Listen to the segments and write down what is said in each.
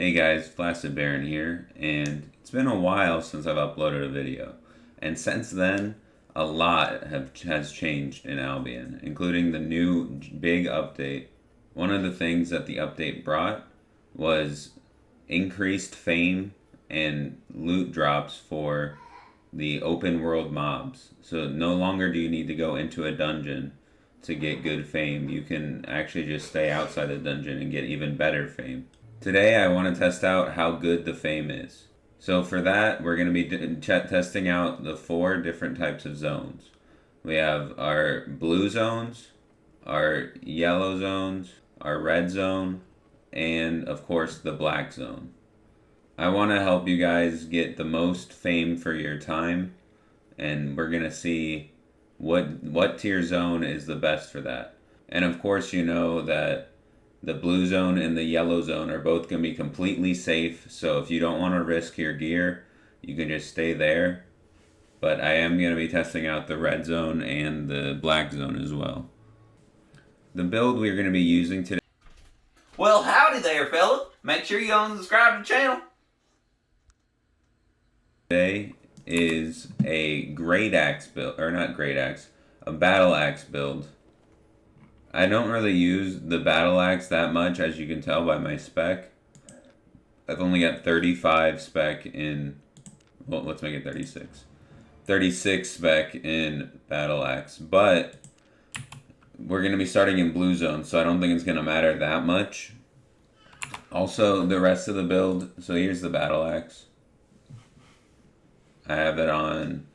Hey guys, Flaccid Baron here, and it's been a while since I've uploaded a video. And since then, a lot has changed in Albion, including the new big update. One of the things that the update brought was increased fame and loot drops for the open world mobs. So no longer do you need to go into a dungeon to get good fame. You can actually just stay outside the dungeon and get even better fame. Today I want to test out how good the fame is. So for that, we're going to be testing out the 4 different types of zones. We have our blue zones, our yellow zones, our red zone, and of course the black zone. I want to help you guys get the most fame for your time, and we're going to see what tier zone is the best for that. And of course you know that the blue zone and the yellow zone are both going to be completely safe, so if you don't want to risk your gear, you can just stay there. But I am going to be testing out the red zone and the black zone as well. The build we're going to be using today... Well, howdy there, fella. Make sure you unsubscribe to the channel. Today is a great axe build, or not great axe, a battle axe build. I don't really use the battle axe that much, as you can tell by my spec. I've only got 35 spec in, well, let's make it 36. 36 spec in battle axe, but we're going to be starting in blue zone, so I don't think it's going to matter that much. Also, the rest of the build, so here's the battle axe. I have it on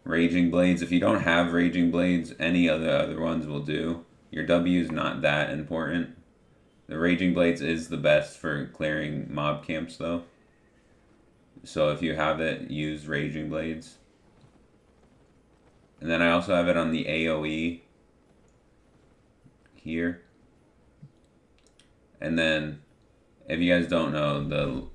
Raging Blades. If you don't have Raging Blades, any of the other ones will do. Your W is not that important. The Raging Blades is the best for clearing mob camps though. So if you have it, use Raging Blades. And then I also have it on the AoE here. And then, if you guys don't know,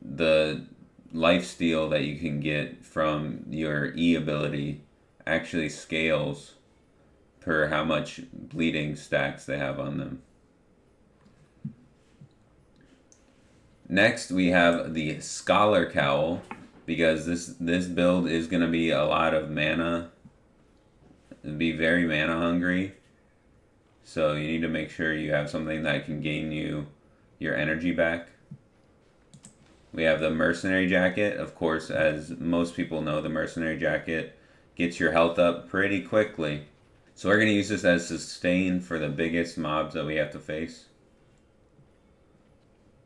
the lifesteal that you can get from your E ability actually scales per how much bleeding stacks they have on them. Next we have the Scholar Cowl, because this build is going to be a lot of mana. It'll be very mana hungry. So you need to make sure you have something that can gain you your energy back. We have the Mercenary Jacket. Of course, as most people know, the Mercenary Jacket gets your health up pretty quickly. So we're going to use this as sustain for the biggest mobs that we have to face.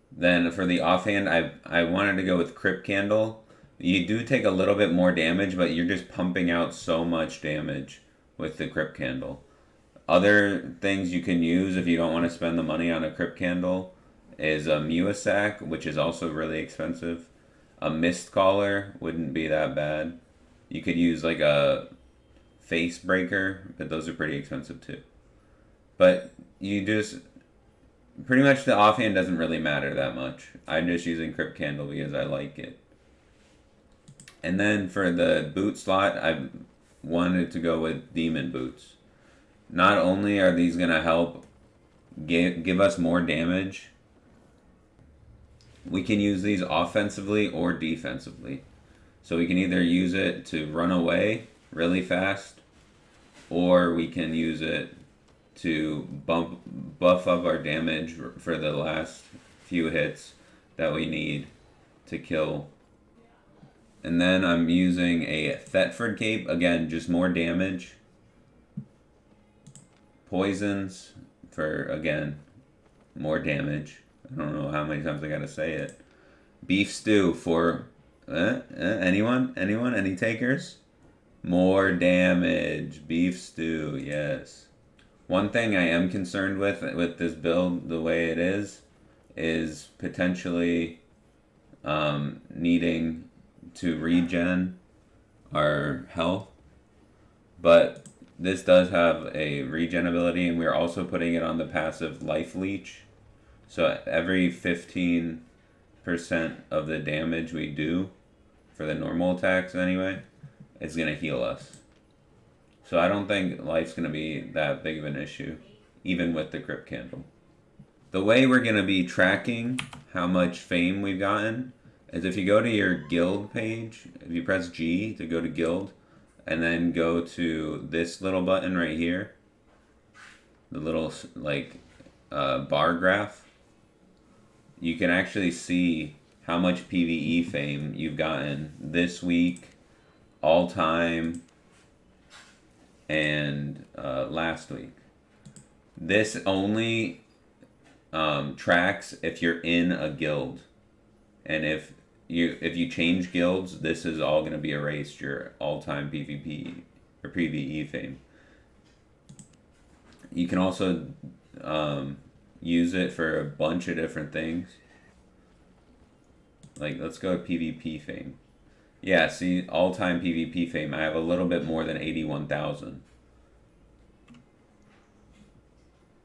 Then for the offhand, I wanted to go with Crypt Candle. You do take a little bit more damage, but you're just pumping out so much damage with the Crypt Candle. Other things you can use if you don't want to spend the money on a Crypt Candle is a Muisac, which is also really expensive. A Mist Caller wouldn't be that bad. You could use like a Face Breaker, but those are pretty expensive too. But you just, pretty much the offhand doesn't really matter that much. I'm just using Crypt Candle because I like it. And then for the boot slot, I wanted to go with Demon Boots. Not only are these going to help give us more damage, we can use these offensively or defensively. So we can either use it to run away really fast, or we can use it to buff up our damage for the last few hits that we need to kill. And then I'm using a Thetford Cape, again, just more damage. Poisons for, again, more damage. I don't know how many times I gotta say it. Beef Stew for, anyone? Any takers? More damage. Beef Stew, yes. One thing I am concerned with this build, the way it is potentially needing to regen our health. But this does have a regen ability, and we're also putting it on the passive Life Leech. So every 15% of the damage we do, for the normal attacks anyway, it's going to heal us. So I don't think life's going to be that big of an issue, even with the Crypt Candle. The way we're going to be tracking how much fame we've gotten is if you go to your guild page, if you press G to go to guild, and then go to this little button right here, the little like bar graph, you can actually see how much PvE fame you've gotten this week, all time, and last week. This only tracks if you're in a guild, and if you change guilds, this is all going to be erased, your all-time PvP or PvE fame. You can also use it for a bunch of different things. Like, let's go with PvP fame. Yeah, see, all-time PvP fame, I have a little bit more than 81,000.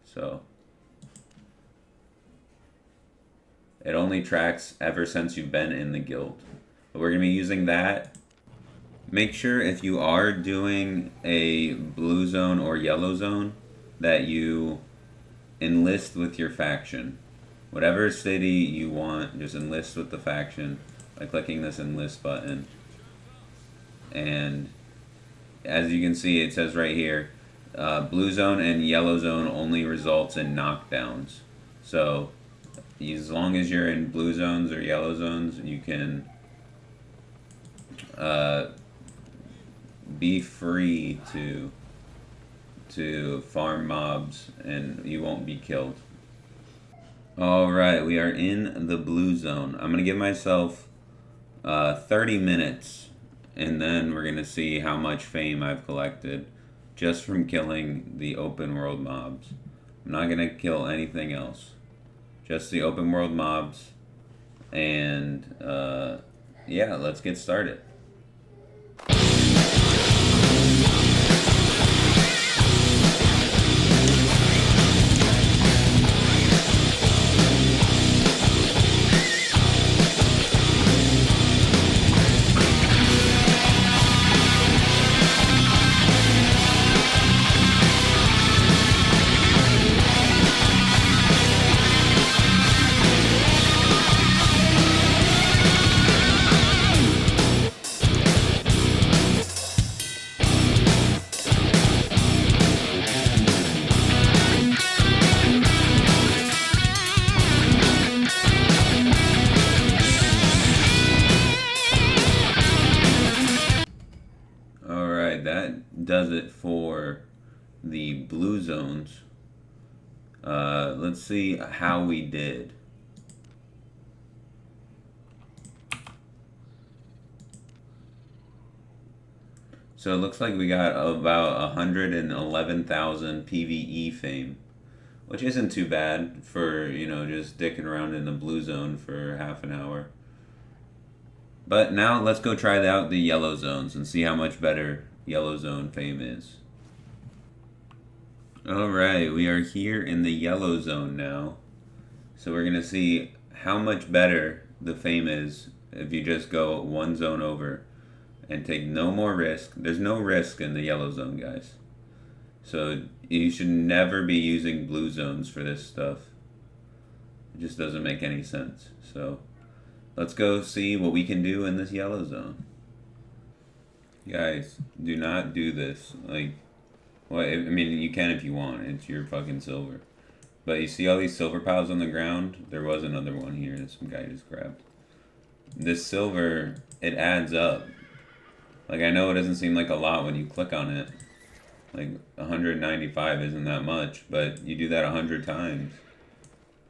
So it only tracks ever since you've been in the guild. But we're going to be using that. Make sure if you are doing a blue zone or yellow zone that you enlist with your faction. Whatever city you want, just enlist with the faction by clicking this enlist button. And as you can see, it says right here, blue zone and yellow zone only results in knockdowns. So as long as you're in blue zones or yellow zones, you can be free to farm mobs and you won't be killed. Alright, we are in the blue zone. I'm going to give myself 30 minutes and then we're going to see how much fame I've collected just from killing the open world mobs. I'm not going to kill anything else. Just the open world mobs. And yeah, let's get started. That does it for the blue zones. Let's see how we did. So it looks like we got about 111,000 PvE fame, which isn't too bad for, you know, just dicking around in the blue zone for half an hour. But now let's go try out the yellow zones and see how much better yellow zone fame is. Alright, we are here in the yellow zone now. So we're going to see how much better the fame is if you just go one zone over and take no more risk. There's no risk in the yellow zone, guys. So you should never be using blue zones for this stuff. It just doesn't make any sense. So let's go see what we can do in this yellow zone. Guys, do not do this. Like, well, I mean, you can if you want. It's your fucking silver. But you see all these silver piles on the ground? There was another one here that some guy just grabbed. This silver, it adds up. Like, I know it doesn't seem like a lot when you click on it. Like, 195 isn't that much, but you do that 100 times,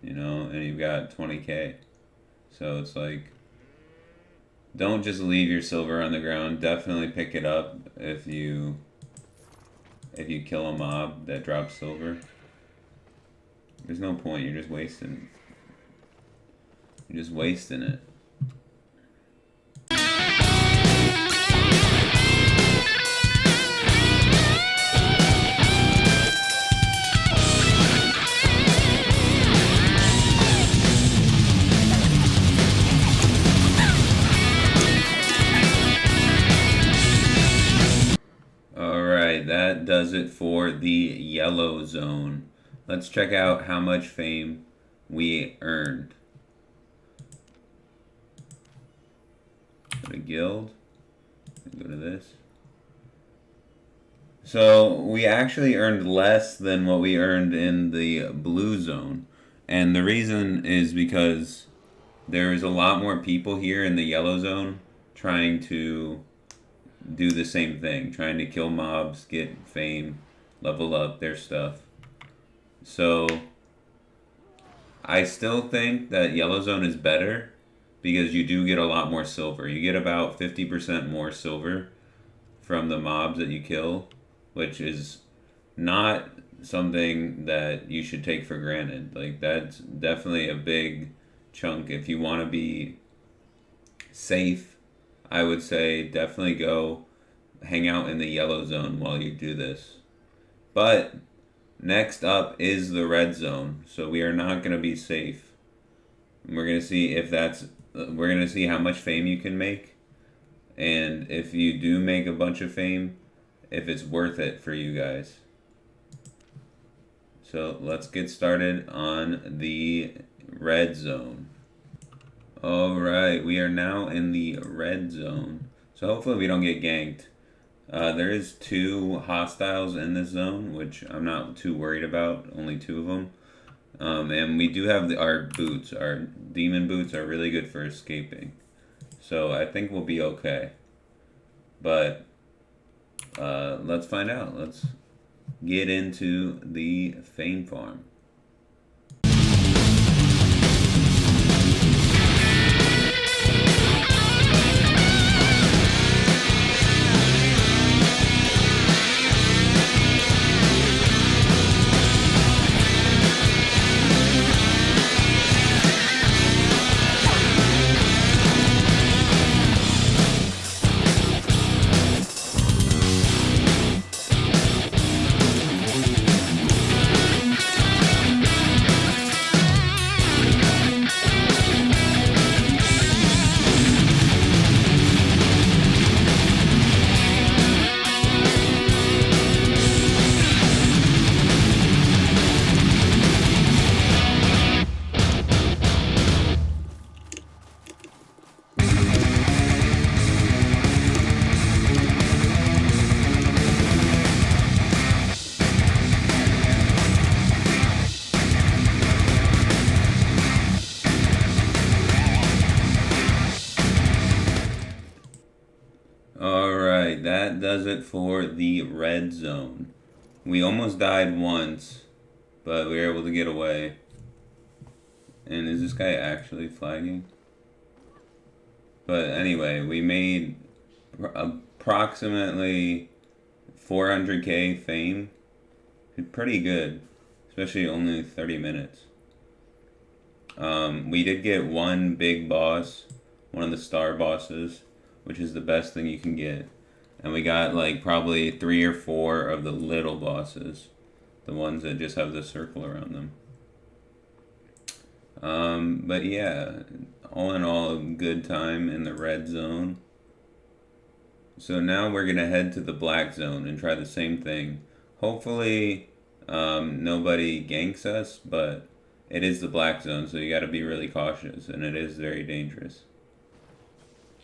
you know, and you've got 20k. So it's like, don't just leave your silver on the ground. Definitely pick it up if you kill a mob that drops silver. There's no point. You're just wasting. You're just wasting it. That does it for the yellow zone. Let's check out how much fame we earned. Go to guild. Go to this. So we actually earned less than what we earned in the blue zone. And the reason is because there's a lot more people here in the yellow zone trying to do the same thing, trying to kill mobs, get fame, level up their stuff. So I still think that yellow zone is better because you do get a lot more silver. You get about 50% more silver from the mobs that you kill, which is not something that you should take for granted. Like, that's definitely a big chunk. If you want to be safe, I would say definitely go hang out in the yellow zone while you do this. But next up is the red zone, so we are not going to be safe. We're going to see if that's, we're going to see how much fame you can make, and if you do make a bunch of fame, if it's worth it for you guys. So let's get started on the red zone. Alright, we are now in the red zone. So hopefully we don't get ganked. There is 2 hostiles in this zone, which I'm not too worried about, only 2 of them. And we do have our boots. Our demon boots are really good for escaping. So I think we'll be okay. But let's find out. Let's get into the fame farm. Alright, that does it for the red zone. We almost died once, but we were able to get away. And is this guy actually flagging? But anyway, we made approximately 400k fame. Pretty good, especially only 30 minutes. We did get one big boss, one of the star bosses, which is the best thing you can get. And we got like probably 3 or 4 of the little bosses, the ones that just have the circle around them. But yeah, all in all, a good time in the red zone. So now we're gonna head to the black zone and try the same thing. Hopefully nobody ganks us, but it is the black zone, so you gotta be really cautious, and it is very dangerous.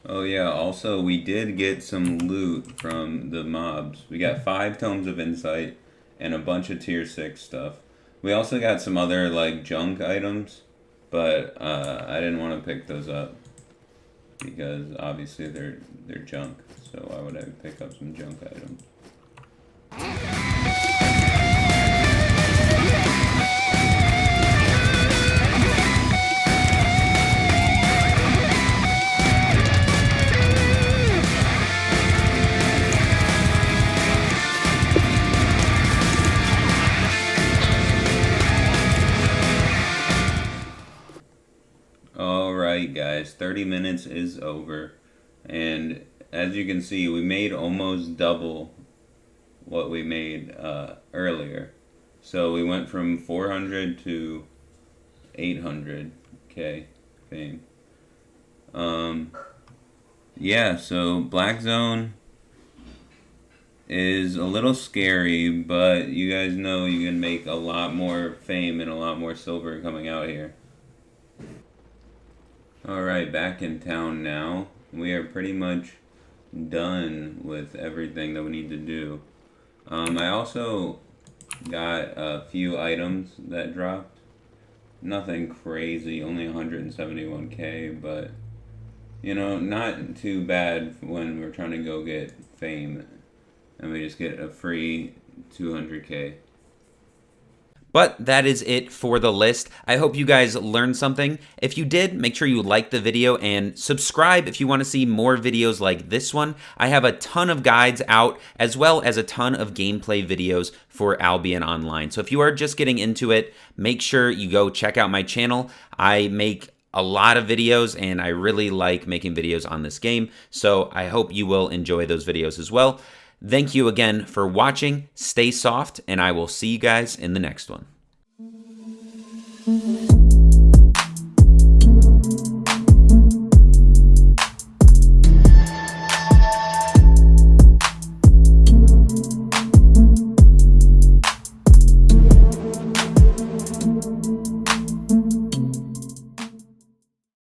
Oh yeah, also we did get some loot from the mobs. We got 5 Tomes of Insight and a bunch of tier 6 stuff. We also got some other like junk items, but I didn't want to pick those up because obviously they're junk. So why would I pick up some junk items? Alright guys, 30 minutes is over, and as you can see, we made almost double what we made earlier. So we went from 400 to 800k fame. Yeah, so Black Zone, is a little scary, but you guys know you can make a lot more fame and a lot more silver coming out here. Alright, back in town now. We are pretty much done with everything that we need to do. I also got a few items that dropped. Nothing crazy, only 171k, but you know, not too bad when we're trying to go get fame and we just get a free 200k. But that is it for the list. I hope you guys learned something. If you did, make sure you like the video and subscribe if you want to see more videos like this one. I have a ton of guides out as well as a ton of gameplay videos for Albion Online. So if you are just getting into it, make sure you go check out my channel. I make a lot of videos and I really like making videos on this game. So I hope you will enjoy those videos as well. Thank you again for watching. Stay soft, and I will see you guys in the next one.